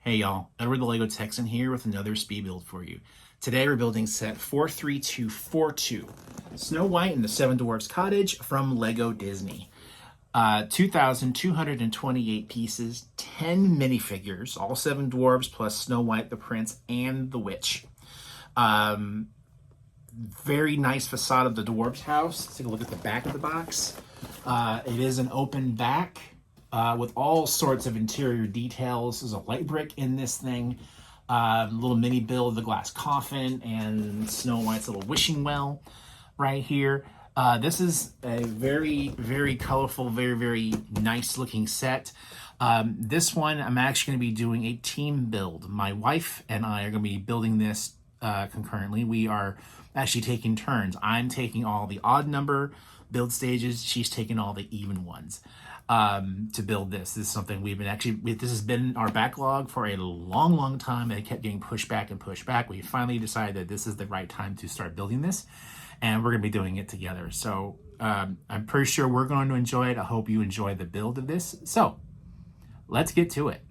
Hey y'all, Edward the Lego Texan here with another speed build for you. Today we're building set 43242, Snow White and the Seven Dwarfs Cottage from Lego Disney. 2,228 pieces, 10 minifigures, all 7 dwarves plus Snow White, the Prince, and the Witch. Very nice facade of the dwarves' house. Let's take a look at the back of the box. It is an open back. With all sorts of interior details. There's a light brick in this thing, little mini build of the glass coffin, and Snow White's little wishing well right here. This is a very, very colorful, very, very nice looking set. This one, I'm actually going to be doing a team build. My wife and I are going to be building this concurrently. We are actually taking turns. I'm taking all the odd number build stages. She's taking all the even ones. To build this. This is something we've been this has been our backlog for a long, long time, and it kept getting pushed back and pushed back. We finally decided that this is the right time to start building this, and we're going to be doing it together. So I'm pretty sure we're going to enjoy it. I hope you enjoy the build of this. So let's get to it.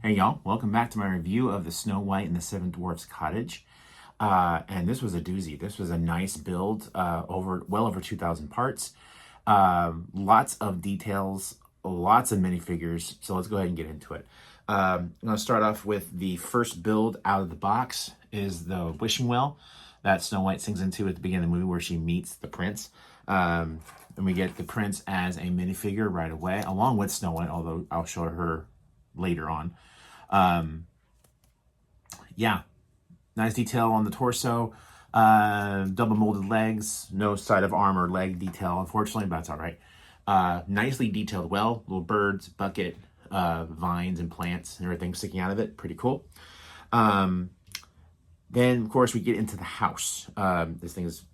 Hey y'all, welcome back to my review of the Snow White and the Seven Dwarfs Cottage. And this was a doozy. This was a nice build, well over 2,000 parts. Lots of details, lots of minifigures. So let's go ahead and get into it. I'm going to start off with the first build out of the box is the wishing well that Snow White sings into at the beginning of the movie where she meets the prince. And we get the prince as a minifigure right away, along with Snow White, although I'll show her later on. Yeah, nice detail on the torso, double molded legs, no side of arm or leg detail, unfortunately, but that's all right. Nicely detailed well, little birds, bucket, vines and plants and everything sticking out of it. Pretty cool. Then, of course, we get into the house. This thing is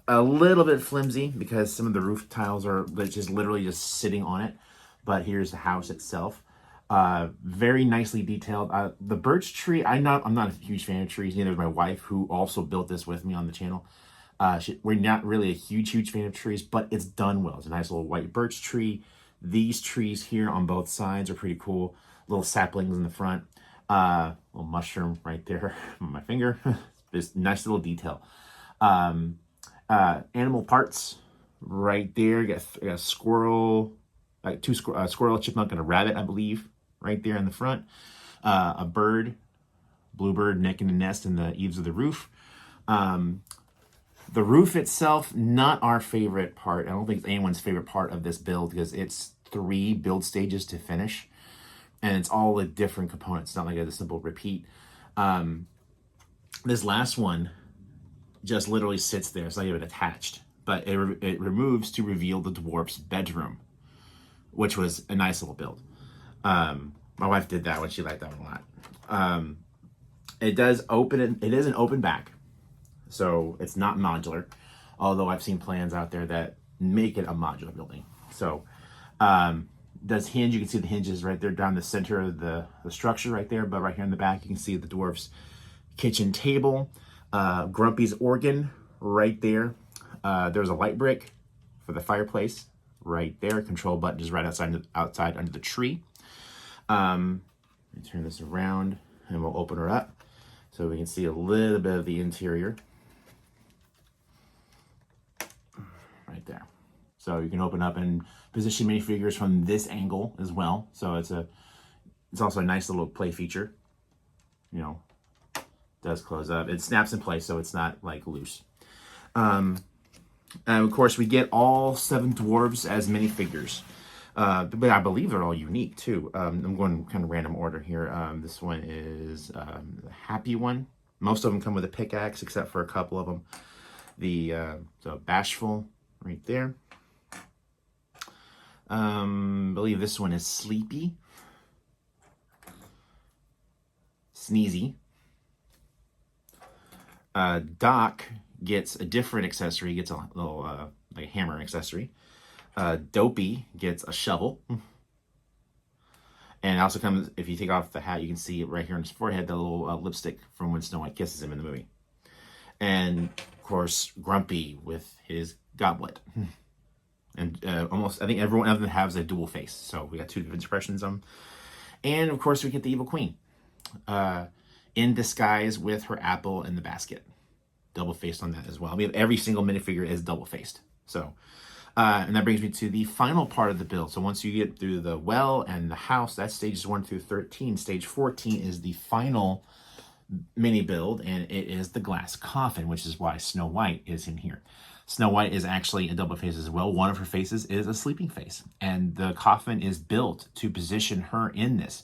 a little bit flimsy because some of the roof tiles are just literally just sitting on it. But here's the house itself. Very nicely detailed. The birch tree, I'm not a huge fan of trees. Neither is my wife, who also built this with me on the channel. We're not really a huge fan of trees, but it's done well. It's a nice little white birch tree. These trees here on both sides are pretty cool. Little saplings in the front. Little mushroom right there on my finger. This nice little detail. Animal parts right there. You got a squirrel, like squirrel, a chipmunk, and a rabbit, I believe, right there in the front. A bird, bluebird, necking the nest in the eaves of the roof. The roof itself, not our favorite part. I don't think it's anyone's favorite part of this build because it's 3 build stages to finish. And it's all a different component. It's not like a simple repeat. This last one just literally sits there. It's not even attached. But it removes to reveal the dwarf's bedroom, which was a nice little build. My wife did that one. She liked that one a lot. It does open. It is an open back, so it's not modular. Although I've seen plans out there that make it a modular building. So does hinge. You can see the hinges right there down the center of the structure right there. But right here in the back, you can see the dwarf's kitchen table, Grumpy's organ right there. There's a light brick for the fireplace right there. Control button is right outside under the tree. Let me turn this around and we'll open her up so we can see a little bit of the interior. Right there. So you can open up and position minifigures from this angle as well. So it's also a nice little play feature. You know, does close up. It snaps in place, so it's not like loose. And of course, we get all 7 dwarves as minifigures. But I believe they're all unique too. I'm going kind of random order here. This one is the happy one. Most of them come with a pickaxe, except for a couple of them. The bashful right there. I believe this one is sleepy. Sneezy. Doc gets a different accessory. He gets a little like a hammer accessory. Dopey gets a shovel. And it also comes, if you take off the hat, you can see it right here on his forehead, the little lipstick from when Snow White kisses him in the movie. And, of course, Grumpy with his goblet. And I think everyone of them has a dual face. So we got 2 different expressions on them. And, of course, we get the Evil Queen. In disguise with her apple in the basket. Double-faced on that as well. We have every single minifigure is double-faced. So, and that brings me to the final part of the build. So once you get through the well and the house, that's stages 1 through 13. Stage 14 is the final mini build, and it is the glass coffin, which is why Snow White is in here. Snow White is actually a double face as well. One of her faces is a sleeping face, and the coffin is built to position her in this.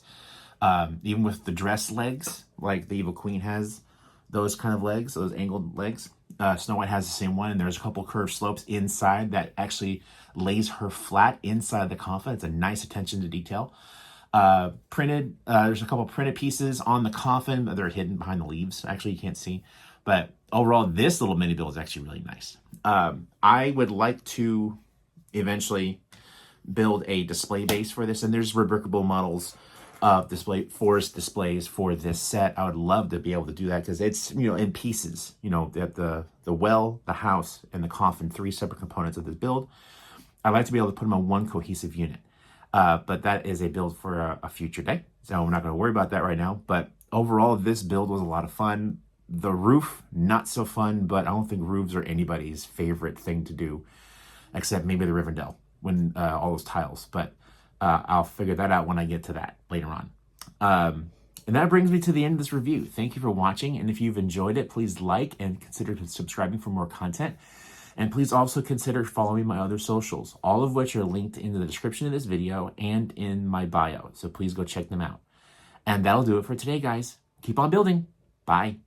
Even with the dress legs, like the Evil Queen has those kind of legs, those angled legs. Snow White has the same one, and there's a couple curved slopes inside that actually lays her flat inside the coffin. It's a nice attention to detail. There's a couple printed pieces on the coffin, but they're hidden behind the leaves. Actually, you can't see. But overall, this little mini build is actually really nice. I would like to eventually build a display base for this, and there's rebrickable models of forest displays for this set. I would love to be able to do that because it's, in pieces, the well, the house, and the coffin, 3 separate components of this build. I'd like to be able to put them on one cohesive unit. But that is a build for a future day. So we're not going to worry about that right now. But overall, this build was a lot of fun. The roof, not so fun, but I don't think roofs are anybody's favorite thing to do, except maybe the Rivendell, when all those tiles. But I'll figure that out when I get to that later on. And that brings me to the end of this review. Thank you for watching. And if you've enjoyed it, please like and consider subscribing for more content. And please also consider following my other socials, all of which are linked in the description of this video and in my bio. So please go check them out. And that'll do it for today, guys. Keep on building. Bye.